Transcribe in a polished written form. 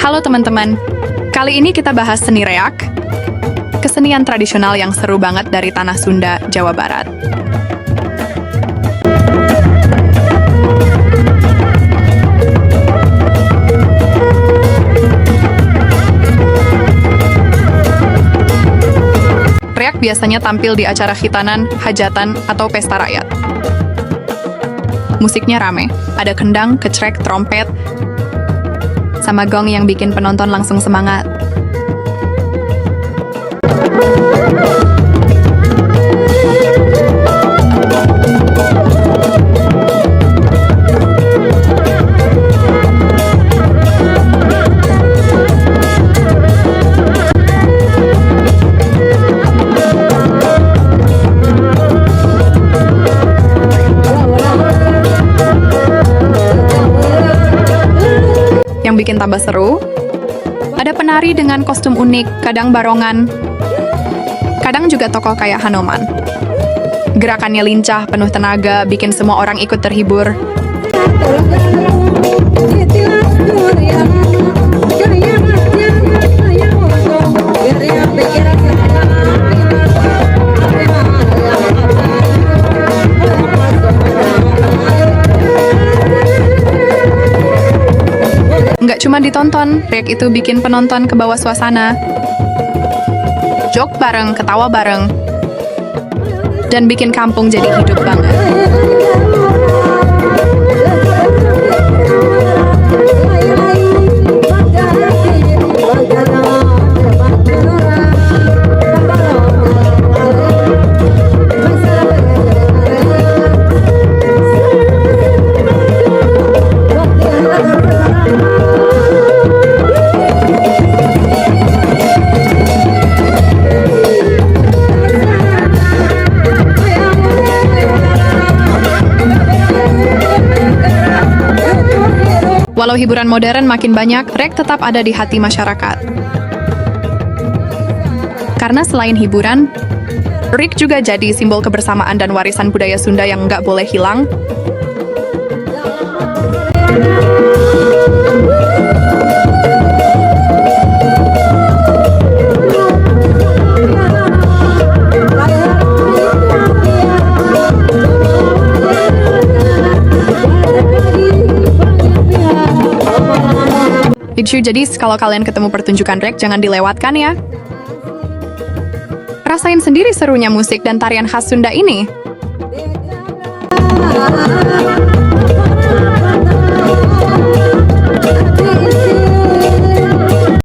Halo teman-teman, kali ini kita bahas seni reak, kesenian tradisional yang seru banget dari tanah Sunda, Jawa Barat. Reak biasanya tampil di acara khitanan, hajatan, atau pesta rakyat. Musiknya rame, ada kendang, kecrek, trompet, sama gong yang bikin penonton langsung semangat. Yang bikin tambah seru, ada penari dengan kostum unik, kadang barongan, kadang juga tokoh kayak Hanoman. Gerakannya lincah, penuh tenaga, bikin semua orang ikut terhibur. Nggak cuma ditonton, reak itu bikin penonton ke bawah suasana. Jok bareng, ketawa bareng, dan bikin kampung jadi hidup banget. Walau hiburan modern makin banyak, reak tetap ada di hati masyarakat. Karena selain hiburan, reak juga jadi simbol kebersamaan dan warisan budaya Sunda yang nggak boleh hilang. Jadi kalau kalian ketemu pertunjukan reak, jangan dilewatkan ya. Rasain sendiri serunya musik dan tarian khas Sunda ini.